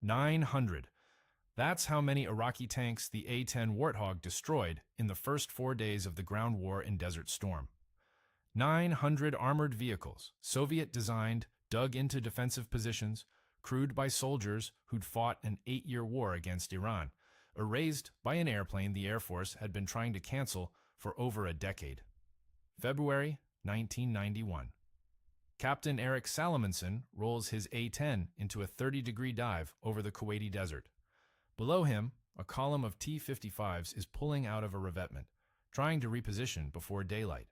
900. That's how many Iraqi tanks the A-10 Warthog destroyed in the first 4 days of the ground war in Desert Storm. 900 armored vehicles, Soviet-designed, dug into defensive positions, crewed by soldiers who'd fought an 8-year war against Iran, erased by an airplane the Air Force had been trying to cancel for over a decade. February 1991. Captain Eric Salomonson rolls his A-10 into a 30-degree dive over the Kuwaiti desert. Below him, a column of T-55s is pulling out of a revetment, trying to reposition before daylight.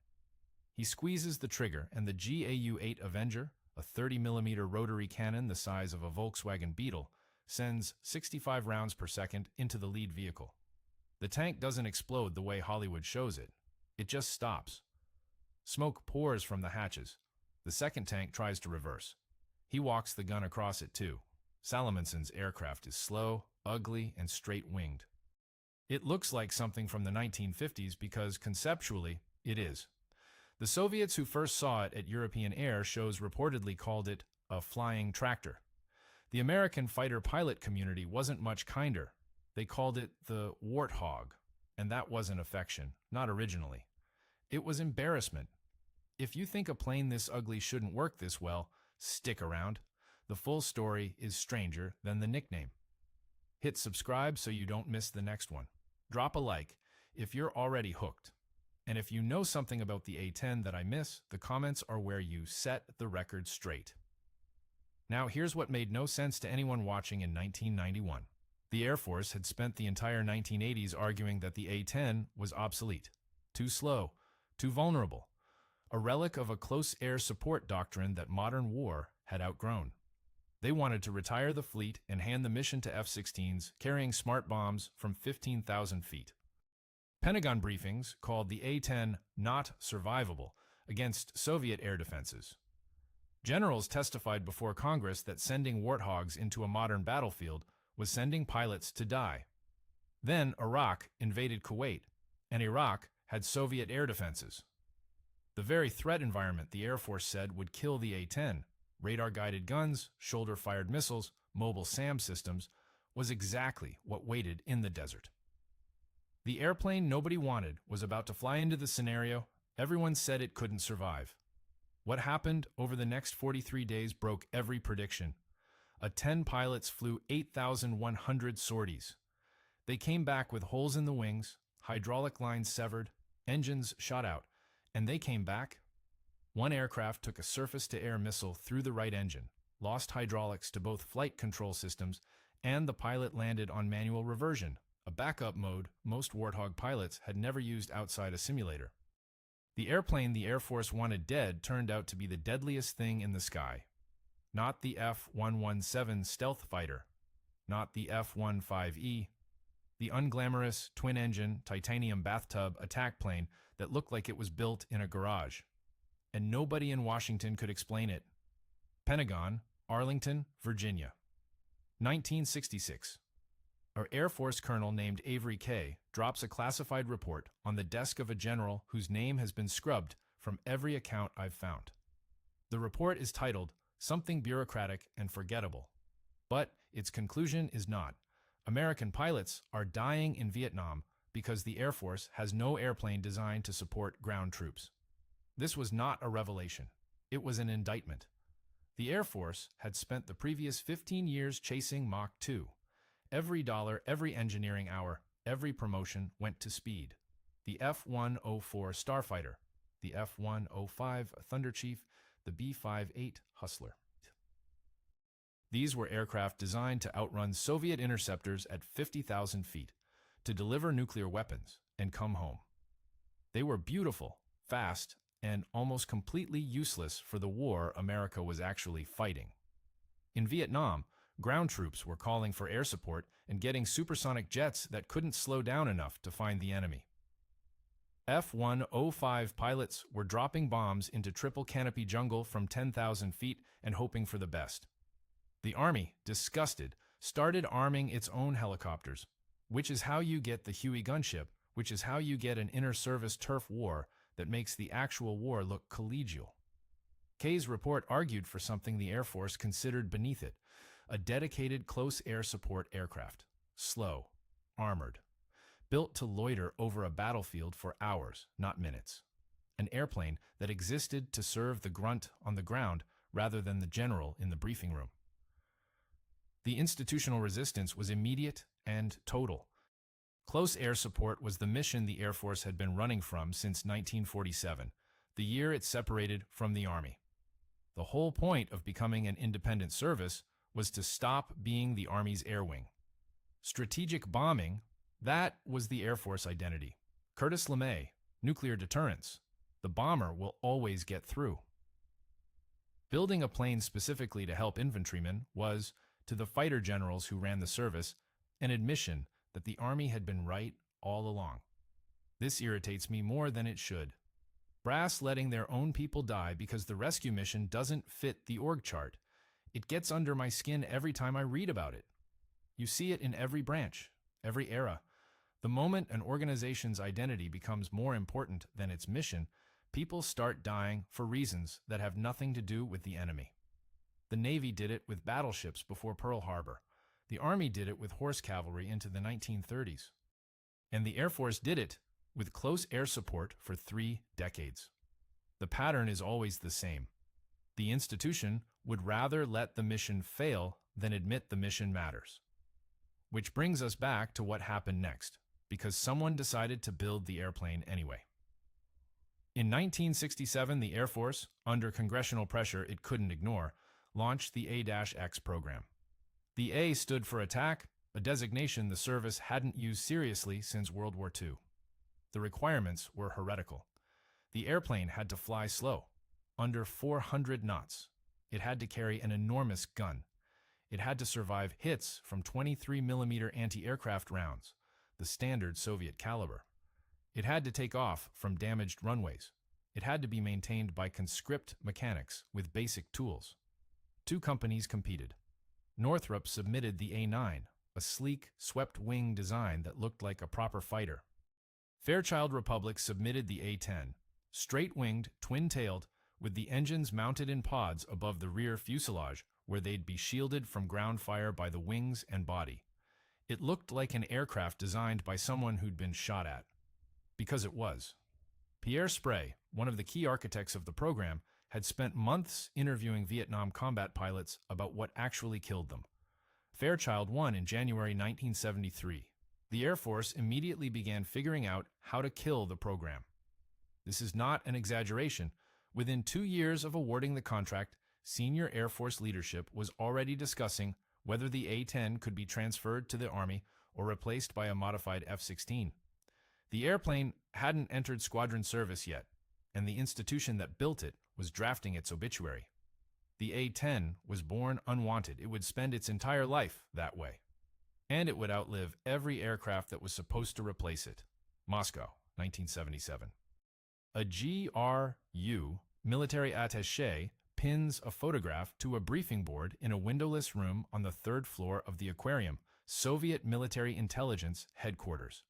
He squeezes the trigger and the GAU-8 Avenger, a 30mm rotary cannon the size of a Volkswagen Beetle, sends 65 rounds per second into the lead vehicle. The tank doesn't explode the way Hollywood shows it. It just stops. Smoke pours from the hatches. The second tank tries to reverse. He walks the gun across it too. Salomonson's aircraft is slow, ugly, and straight-winged. It looks like something from the 1950s because, conceptually, it is. The Soviets who first saw it at European air shows reportedly called it a flying tractor. The American fighter pilot community wasn't much kinder. They called it the Warthog, and that wasn't affection, not originally. It was embarrassment. If you think a plane this ugly shouldn't work this well, stick around. The full story is stranger than the nickname. Hit subscribe so you don't miss the next one. Drop a like if you're already hooked. And if you know something about the A-10 that I miss, the comments are where you set the record straight. Now here's what made no sense to anyone watching in 1991. The Air Force had spent the entire 1980s arguing that the A-10 was obsolete, too slow, too vulnerable, a relic of a close air support doctrine that modern war had outgrown. They wanted to retire the fleet and hand the mission to F-16s carrying smart bombs from 15,000 feet. Pentagon briefings called the A-10 not survivable against Soviet air defenses. Generals testified before Congress that sending Warthogs into a modern battlefield was sending pilots to die. Then Iraq invaded Kuwait, and Iraq had Soviet air defenses. The very threat environment the Air Force said would kill the A-10, radar-guided guns, shoulder-fired missiles, mobile SAM systems, was exactly what waited in the desert. The airplane nobody wanted was about to fly into the scenario everyone said it couldn't survive. What happened over the next 43 days broke every prediction. 10 pilots flew 8,100 sorties. They came back with holes in the wings, hydraulic lines severed, engines shot out, and they came back. One aircraft took a surface-to-air missile through the right engine, lost hydraulics to both flight control systems, and the pilot landed on manual reversion, a backup mode most Warthog pilots had never used outside a simulator. The airplane the Air Force wanted dead turned out to be the deadliest thing in the sky. Not the F-117 stealth fighter, not the F-15E, the unglamorous twin-engine titanium bathtub attack plane that looked like it was built in a garage. And nobody in Washington could explain it. Pentagon, Arlington, Virginia. 1966. Our Air Force colonel named Avery K. drops a classified report on the desk of a general whose name has been scrubbed from every account I've found. The report is titled Something Bureaucratic and Forgettable. But its conclusion is not. American pilots are dying in Vietnam because the Air Force has no airplane designed to support ground troops. This was not a revelation. It was an indictment. The Air Force had spent the previous 15 years chasing Mach 2. Every dollar, every engineering hour, every promotion went to speed. The F-104 Starfighter, the F-105 Thunderchief, the B-58 Hustler. These were aircraft designed to outrun Soviet interceptors at 50,000 feet, to deliver nuclear weapons and come home. They were beautiful, fast, and almost completely useless for the war America was actually fighting. In Vietnam, ground troops were calling for air support and getting supersonic jets that couldn't slow down enough to find the enemy. F-105 pilots were dropping bombs into triple canopy jungle from 10,000 feet and hoping for the best. The Army, disgusted, started arming its own helicopters, which is how you get the Huey gunship, which is how you get an inter-service turf war that makes the actual war look collegial. Kay's report argued for something the Air Force considered beneath it, a dedicated close air support aircraft, slow, armored, built to loiter over a battlefield for hours, not minutes. An airplane that existed to serve the grunt on the ground rather than the general in the briefing room. The institutional resistance was immediate and total. Close air support was the mission the Air Force had been running from since 1947, the year it separated from the Army. The whole point of becoming an independent service was to stop being the Army's air wing. Strategic bombing, that was the Air Force identity. Curtis LeMay, nuclear deterrence. The bomber will always get through. Building a plane specifically to help infantrymen was, to the fighter generals who ran the service, an admission that the Army had been right all along. This irritates me more than it should. Brass letting their own people die because the rescue mission doesn't fit the org chart. It gets under my skin every time I read about it. You see it in every branch, every era. The moment an organization's identity becomes more important than its mission, people start dying for reasons that have nothing to do with the enemy. The Navy did it with battleships before Pearl Harbor. The Army did it with horse cavalry into the 1930s. And the Air Force did it with close air support for 3 decades. The pattern is always the same. The institution would rather let the mission fail than admit the mission matters. Which brings us back to what happened next, because someone decided to build the airplane anyway. In 1967, the Air Force, under congressional pressure it couldn't ignore, launched the A-X program. The A stood for attack, a designation the service hadn't used seriously since World War II. The requirements were heretical. The airplane had to fly slow, under 400 knots. It had to carry an enormous gun. It had to survive hits from 23mm anti-aircraft rounds, the standard Soviet caliber. It had to take off from damaged runways. It had to be maintained by conscript mechanics with basic tools. 2 companies competed. Northrop submitted the A-9, a sleek, swept-wing design that looked like a proper fighter. Fairchild Republic submitted the A-10, straight-winged, twin-tailed, with the engines mounted in pods above the rear fuselage where they'd be shielded from ground fire by the wings and body. It looked like an aircraft designed by someone who'd been shot at. Because it was. Pierre Sprey, one of the key architects of the program, had spent months interviewing Vietnam combat pilots about what actually killed them. Fairchild won in January 1973. The Air Force immediately began figuring out how to kill the program. This is not an exaggeration. Within 2 years of awarding the contract, senior Air Force leadership was already discussing whether the A-10 could be transferred to the Army or replaced by a modified F-16. The airplane hadn't entered squadron service yet, and the institution that built it was drafting its obituary. The A-10 was born unwanted. It would spend its entire life that way. And it would outlive every aircraft that was supposed to replace it. Moscow, 1977. A GRU, military attaché, pins a photograph to a briefing board in a windowless room on the 3rd floor of the aquarium, Soviet Military Intelligence Headquarters.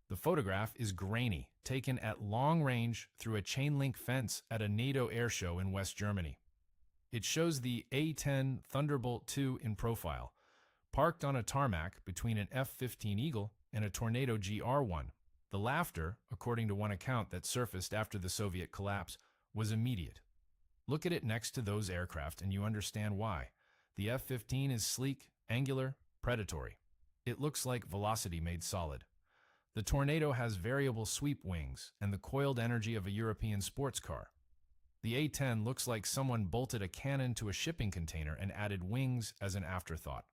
The photograph is grainy, taken at long range through a chain-link fence at a NATO air show in West Germany. It shows the A-10 Thunderbolt II in profile, parked on a tarmac between an F-15 Eagle and a Tornado GR-1. The laughter, according to one account that surfaced after the Soviet collapse, was immediate. Look at it next to those aircraft and you understand why. The F-15 is sleek, angular, predatory. It looks like velocity made solid. The Tornado has variable sweep wings and the coiled energy of a European sports car. The A-10 looks like someone bolted a cannon to a shipping container and added wings as an afterthought.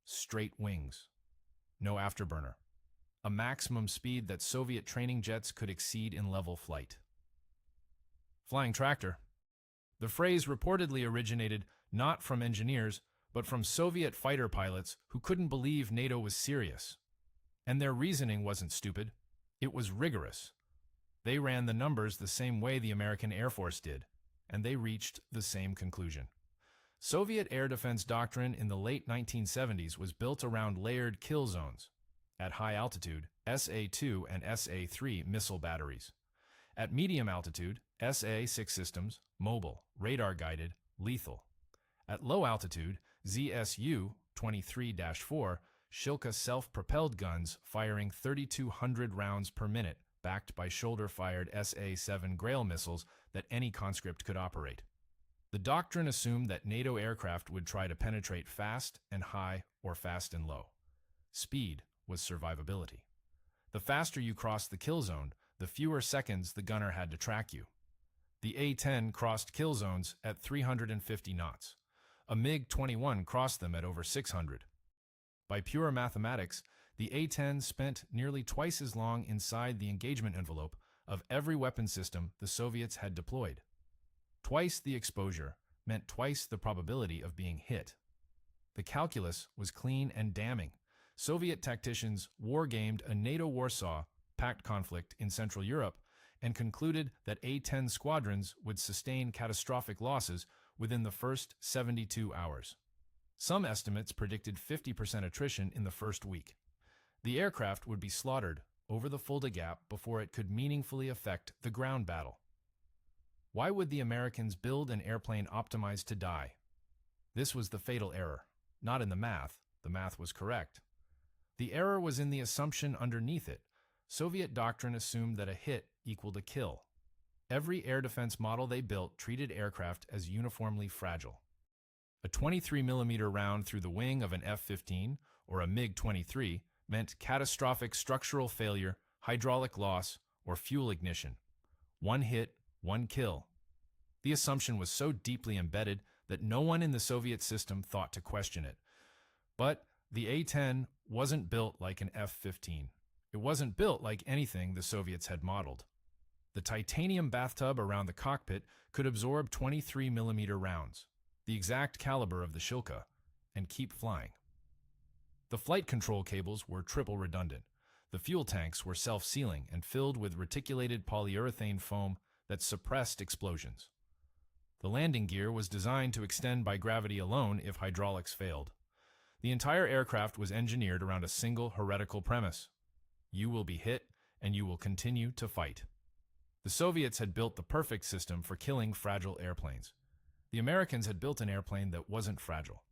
Straight wings. No afterburner. A maximum speed that Soviet training jets could exceed in level flight. Flying tractor. The phrase reportedly originated not from engineers, but from Soviet fighter pilots who couldn't believe NATO was serious. And their reasoning wasn't stupid. It was rigorous. They ran the numbers the same way the American Air Force did, and they reached the same conclusion. Soviet air defense doctrine in the late 1970s was built around layered kill zones. At high altitude, SA-2 and SA-3 missile batteries. At medium altitude, SA-6 systems, mobile, radar-guided, lethal. At low altitude, ZSU-23-4 Shilka self-propelled guns firing 3,200 rounds per minute, backed by shoulder-fired SA-7 Grail missiles that any conscript could operate. The doctrine assumed that NATO aircraft would try to penetrate fast and high or fast and low. Speed was survivability. The faster you crossed the kill zone, the fewer seconds the gunner had to track you. The A-10 crossed kill zones at 350 knots. A MiG-21 crossed them at over 600. By pure mathematics, the A-10 spent nearly twice as long inside the engagement envelope of every weapon system the Soviets had deployed. Twice the exposure meant twice the probability of being hit. The calculus was clean and damning. Soviet tacticians war-gamed a NATO Warsaw Pact conflict in Central Europe and concluded that A-10 squadrons would sustain catastrophic losses within the first 72 hours. Some estimates predicted 50% attrition in the first week. The aircraft would be slaughtered over the Fulda Gap before it could meaningfully affect the ground battle. Why would the Americans build an airplane optimized to die? This was the fatal error. Not in the math was correct. The error was in the assumption underneath it. Soviet doctrine assumed that a hit equaled a kill. Every air defense model they built treated aircraft as uniformly fragile. A 23mm round through the wing of an F-15 or a MiG-23 meant catastrophic structural failure, hydraulic loss, or fuel ignition. One hit, one kill. The assumption was so deeply embedded that no one in the Soviet system thought to question it. But the A-10 wasn't built like an F-15. It wasn't built like anything the Soviets had modeled. The titanium bathtub around the cockpit could absorb 23mm rounds, the exact caliber of the Shilka, and keep flying. The flight control cables were triple redundant. The fuel tanks were self-sealing and filled with reticulated polyurethane foam that suppressed explosions. The landing gear was designed to extend by gravity alone if hydraulics failed. The entire aircraft was engineered around a single heretical premise. You will be hit, and you will continue to fight. The Soviets had built the perfect system for killing fragile airplanes. The Americans had built an airplane that wasn't fragile.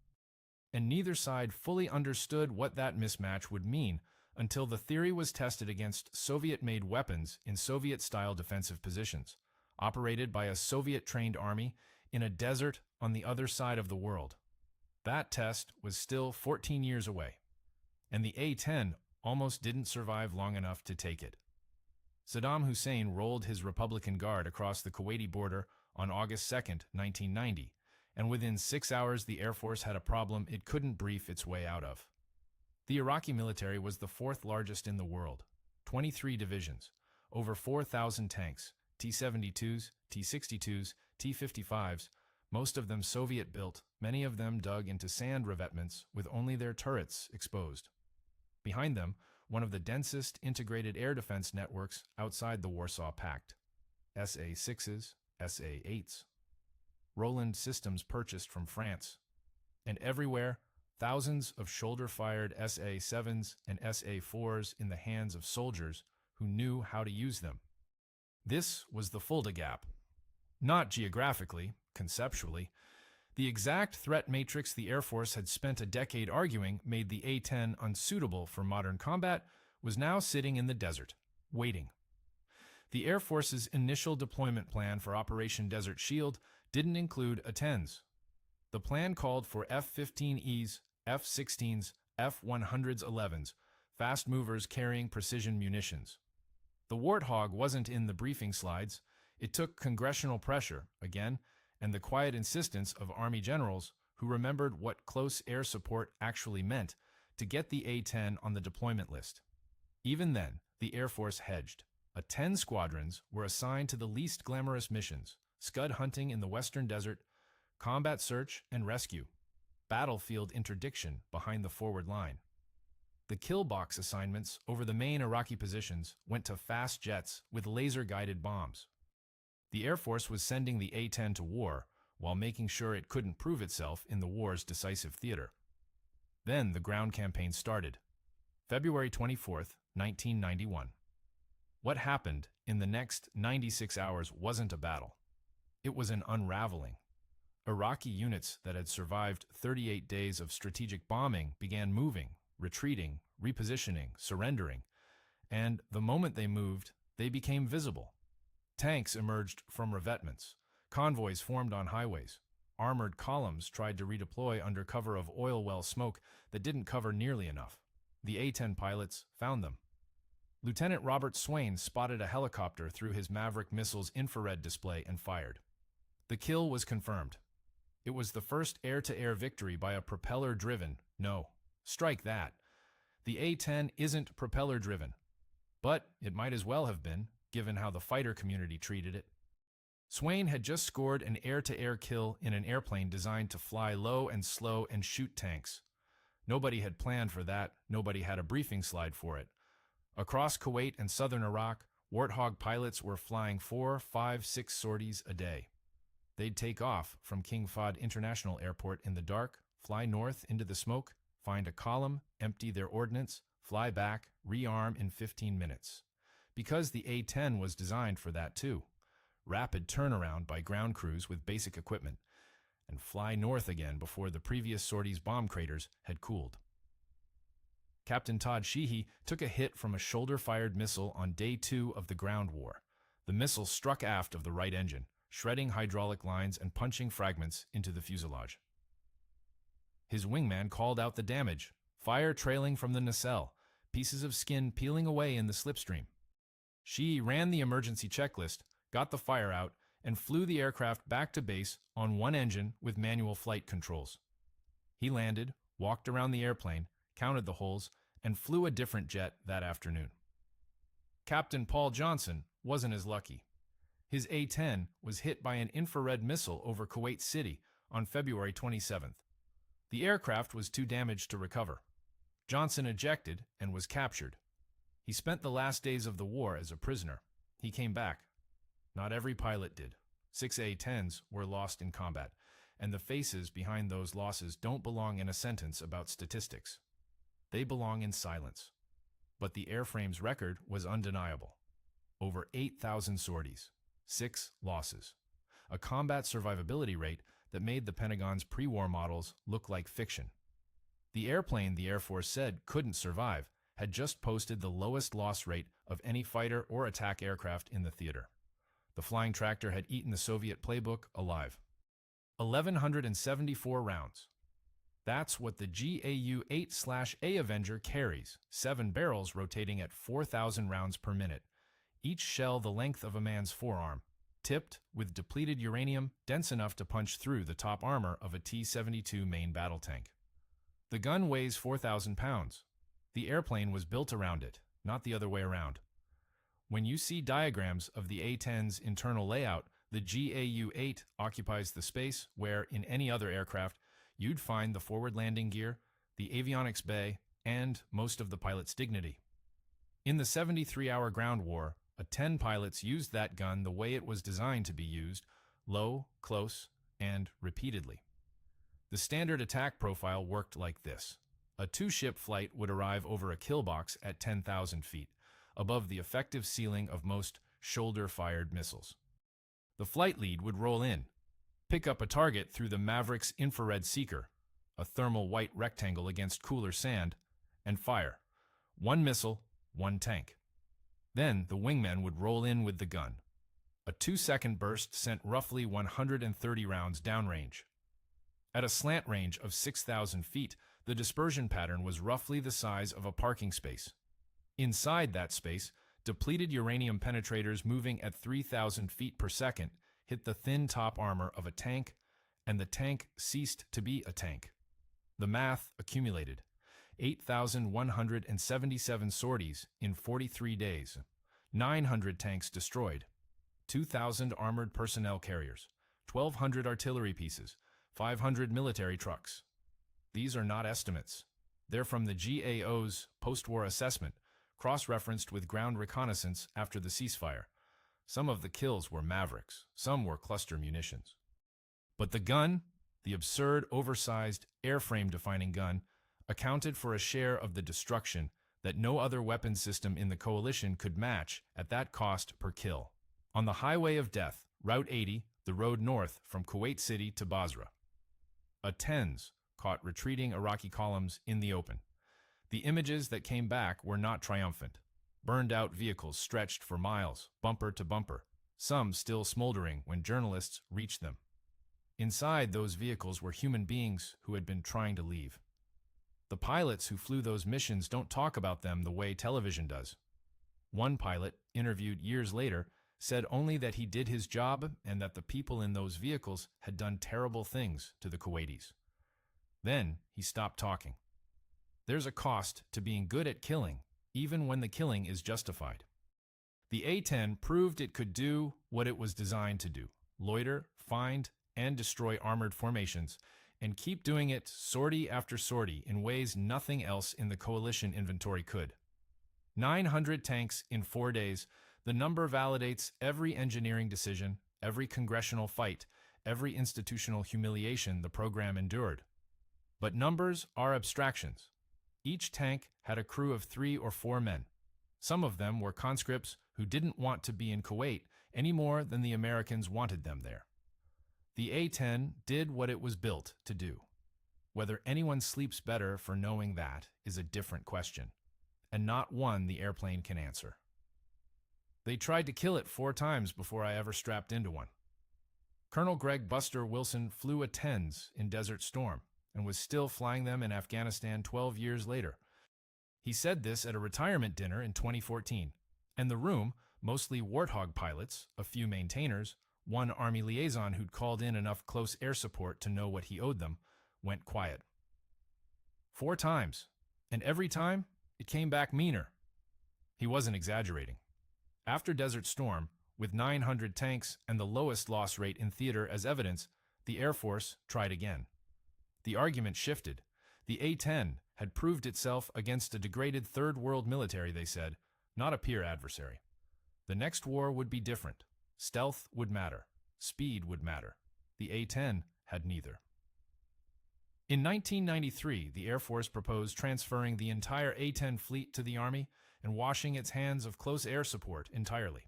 And neither side fully understood what that mismatch would mean until the theory was tested against Soviet-made weapons in Soviet-style defensive positions, operated by a Soviet-trained army in a desert on the other side of the world. That test was still 14 years away, and the A-10 almost didn't survive long enough to take it. Saddam Hussein rolled his Republican Guard across the Kuwaiti border on August 2, 1990, and within 6 hours the Air Force had a problem it couldn't brief its way out of. The Iraqi military was the fourth largest in the world, 23 divisions, over 4,000 tanks, T-72s, T-62s, T-55s, most of them Soviet-built, many of them dug into sand revetments with only their turrets exposed. Behind them, one of the densest integrated air defense networks outside the Warsaw Pact. SA-6s, SA-8s. Roland systems purchased from France. And everywhere, thousands of shoulder-fired SA-7s and SA-4s in the hands of soldiers who knew how to use them. This was the Fulda Gap. Not geographically, conceptually. The exact threat matrix the Air Force had spent a decade arguing made the A-10 unsuitable for modern combat was now sitting in the desert, waiting. The Air Force's initial deployment plan for Operation Desert Shield didn't include A-10s. The plan called for F-15Es, F-16s, F-100s 11s, fast movers carrying precision munitions. The Warthog wasn't in the briefing slides. It took congressional pressure, again, and the quiet insistence of Army generals who remembered what close air support actually meant to get the A-10 on the deployment list. Even then, the Air Force hedged. 10 squadrons were assigned to the least glamorous missions: scud hunting in the western desert, combat search and rescue, battlefield interdiction behind the forward line. The kill box assignments over the main Iraqi positions went to fast jets with laser-guided bombs. The Air Force was sending the A-10 to war while making sure it couldn't prove itself in the war's decisive theater. Then the ground campaign started. February 24, 1991. What happened in the next 96 hours wasn't a battle. It was an unraveling. Iraqi units that had survived 38 days of strategic bombing began moving, retreating, repositioning, surrendering, and the moment they moved, they became visible. Tanks emerged from revetments, convoys formed on highways, armored columns tried to redeploy under cover of oil well smoke that didn't cover nearly enough. The A-10 pilots found them. Lieutenant Robert Swain spotted a helicopter through his Maverick missile's infrared display and fired. The kill was confirmed. It was the first air-to-air victory by a propeller-driven, no, strike that. The A-10 isn't propeller-driven, but it might as well have been, given how the fighter community treated it. Swain had just scored an air-to-air kill in an airplane designed to fly low and slow and shoot tanks. Nobody had planned for that, nobody had a briefing slide for it. Across Kuwait and southern Iraq, Warthog pilots were flying 4, 5, 6 sorties a day. They'd take off from King Fahd International Airport in the dark, fly north into the smoke, find a column, empty their ordnance, fly back, rearm in 15 minutes. Because the A-10 was designed for that too. Rapid turnaround by ground crews with basic equipment, and fly north again before the previous sortie's bomb craters had cooled. Captain Todd Sheehy took a hit from a shoulder-fired missile on day 2 of the ground war. The missile struck aft of the right engine, shredding hydraulic lines and punching fragments into the fuselage. His wingman called out the damage, fire trailing from the nacelle, pieces of skin peeling away in the slipstream. Sheehy ran the emergency checklist, got the fire out, and flew the aircraft back to base on one engine with manual flight controls. He landed, walked around the airplane, counted the holes, and flew a different jet that afternoon. Captain Paul Johnson wasn't as lucky. His A-10 was hit by an infrared missile over Kuwait City on February 27th. The aircraft was too damaged to recover. Johnson ejected and was captured. He spent the last days of the war as a prisoner. He came back. Not every pilot did. 6 A-10s were lost in combat, and the faces behind those losses don't belong in a sentence about statistics. They belong in silence. But the airframe's record was undeniable. Over 8,000 sorties, 6 losses. A combat survivability rate that made the Pentagon's pre-war models look like fiction. The airplane the Air Force said couldn't survive had just posted the lowest loss rate of any fighter or attack aircraft in the theater. The flying tractor had eaten the Soviet playbook alive. 1,174 rounds. That's what the GAU-8 Avenger carries, 7 barrels rotating at 4,000 rounds per minute, each shell the length of a man's forearm, tipped with depleted uranium dense enough to punch through the top armor of a T-72 main battle tank. The gun weighs 4,000 pounds. The airplane was built around it, not the other way around. When you see diagrams of the A-10's internal layout, the GAU-8 occupies the space where, in any other aircraft, you'd find the forward landing gear, the avionics bay, and most of the pilot's dignity. In the 73-hour ground war, 10 pilots used that gun the way it was designed to be used, low, close, and repeatedly. The standard attack profile worked like this. A 2-ship flight would arrive over a kill box at 10,000 feet, above the effective ceiling of most shoulder-fired missiles. The flight lead would roll in, pick up a target through the Maverick's infrared seeker, a thermal white rectangle against cooler sand, and fire. 1 missile, 1 tank. Then the wingmen would roll in with the gun. A 2-second burst sent roughly 130 rounds downrange. At a slant range of 6,000 feet, the dispersion pattern was roughly the size of a parking space. Inside that space, depleted uranium penetrators moving at 3,000 feet per second hit the thin top armor of a tank, and the tank ceased to be a tank. The math accumulated. 8,177 sorties in 43 days, 900 tanks destroyed, 2,000 armored personnel carriers, 1,200 artillery pieces, 500 military trucks. These are not estimates. They're from the GAO's post-war assessment, cross-referenced with ground reconnaissance after the ceasefire. Some of the kills were Mavericks, some were cluster munitions. But the gun, the absurd, oversized, airframe-defining gun, accounted for a share of the destruction that no other weapons system in the coalition could match at that cost per kill. On the highway of death, Route 80, the road north from Kuwait City to Basra. A-10s caught retreating Iraqi columns in the open. The images that came back were not triumphant. Burned-out vehicles stretched for miles, bumper to bumper, some still smoldering when journalists reached them. Inside those vehicles were human beings who had been trying to leave. The pilots who flew those missions don't talk about them the way television does. One pilot, interviewed years later, said only that he did his job and that the people in those vehicles had done terrible things to the Kuwaitis. Then he stopped talking. There's a cost to being good at killing, even when the killing is justified. The A-10 proved it could do what it was designed to do: loiter, find, and destroy armored formations, and keep doing it sortie after sortie in ways nothing else in the coalition inventory could. 900 tanks in 4 days, the number validates every engineering decision, every congressional fight, every institutional humiliation the program endured. But numbers are abstractions. Each tank had a crew of 3 or 4 men. Some of them were conscripts who didn't want to be in Kuwait any more than the Americans wanted them there. The A-10 did what it was built to do. Whether anyone sleeps better for knowing that is a different question, and not one the airplane can answer. They tried to kill it 4 times before I ever strapped into one. Colonel Greg Buster Wilson flew A-10s in Desert Storm and was still flying them in Afghanistan 12 years later. He said this at a retirement dinner in 2014, and the room, mostly Warthog pilots, a few maintainers, one Army liaison who'd called in enough close air support to know what he owed them, went quiet. 4 times, and every time it came back meaner. He wasn't exaggerating. After Desert Storm, with 900 tanks and the lowest loss rate in theater as evidence, the Air Force tried again. The argument shifted. The A-10 had proved itself against a degraded Third World military, they said, not a peer adversary. The next war would be different. Stealth would matter. Speed would matter. The A-10 had neither. In 1993, the Air Force proposed transferring the entire A-10 fleet to the Army and washing its hands of close air support entirely.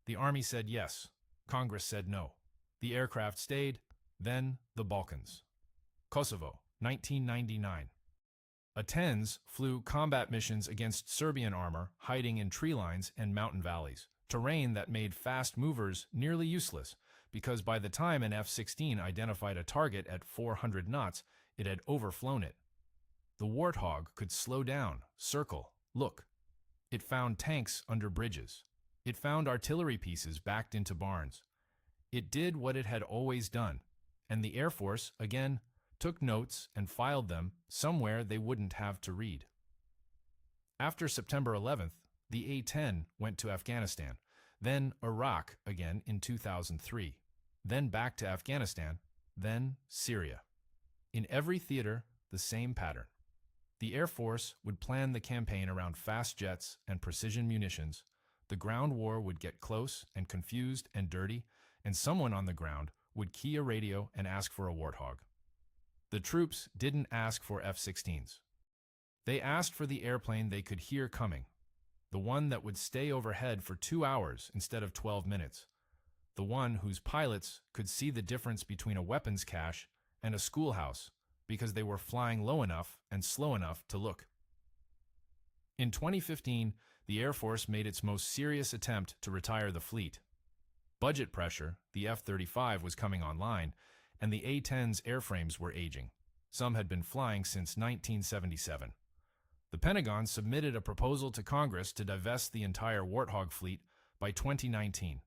The Army said yes. Congress said no. The aircraft stayed. Then the Balkans. Kosovo, 1999. A-10s flew combat missions against Serbian armor hiding in tree lines and mountain valleys, terrain that made fast movers nearly useless because by the time an F-16 identified a target at 400 knots, it had overflown it. The Warthog could slow down, circle, look. It found tanks under bridges. It found artillery pieces backed into barns. It did what it had always done, and the Air Force, again, took notes and filed them somewhere they wouldn't have to read. After September 11th, the A-10 went to Afghanistan, then Iraq again in 2003, then back to Afghanistan, then Syria. In every theater, the same pattern. The Air Force would plan the campaign around fast jets and precision munitions. The ground war would get close and confused and dirty, and someone on the ground would key a radio and ask for a Warthog. The troops didn't ask for F-16s. They asked for the airplane they could hear coming, the one that would stay overhead for 2 hours instead of 12 minutes, the one whose pilots could see the difference between a weapons cache and a schoolhouse because they were flying low enough and slow enough to look. In 2015, the Air Force made its most serious attempt to retire the fleet. Budget pressure, the F-35 was coming online, and the A-10's airframes were aging. Some had been flying since 1977. The Pentagon submitted a proposal to Congress to divest the entire Warthog fleet by 2019.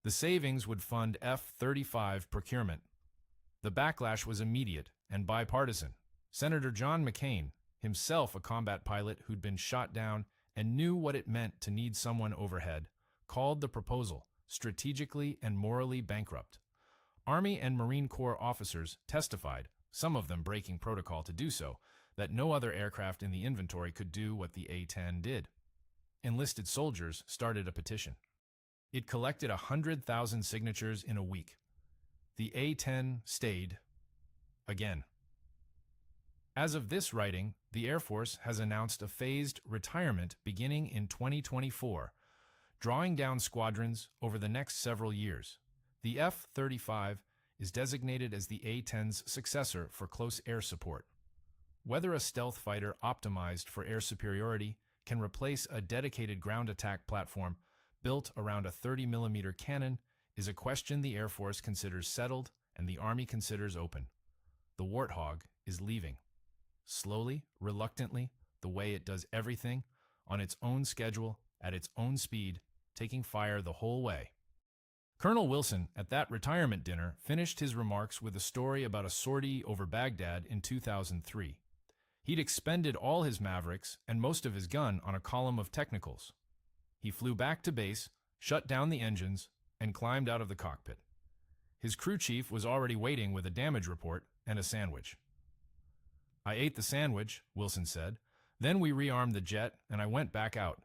The savings would fund F-35 procurement. The backlash was immediate and bipartisan. Senator John McCain, himself a combat pilot who'd been shot down and knew what it meant to need someone overhead, called the proposal strategically and morally bankrupt. Army and Marine Corps officers testified, some of them breaking protocol to do so, that no other aircraft in the inventory could do what the A-10 did. Enlisted soldiers started a petition. It collected 100,000 signatures in a week. The A-10 stayed again. As of this writing, the Air Force has announced a phased retirement beginning in 2024, drawing down squadrons over the next several years. The F-35 is designated as the A-10's successor for close air support. Whether a stealth fighter optimized for air superiority can replace a dedicated ground attack platform built around a 30mm cannon is a question the Air Force considers settled and the Army considers open. The Warthog is leaving. Slowly, reluctantly, the way it does everything, on its own schedule, at its own speed, taking fire the whole way. Colonel Wilson, at that retirement dinner, finished his remarks with a story about a sortie over Baghdad in 2003. He'd expended all his Mavericks and most of his gun on a column of technicals. He flew back to base, shut down the engines, and climbed out of the cockpit. His crew chief was already waiting with a damage report and a sandwich. "I ate the sandwich," Wilson said. "Then we rearmed the jet, and I went back out.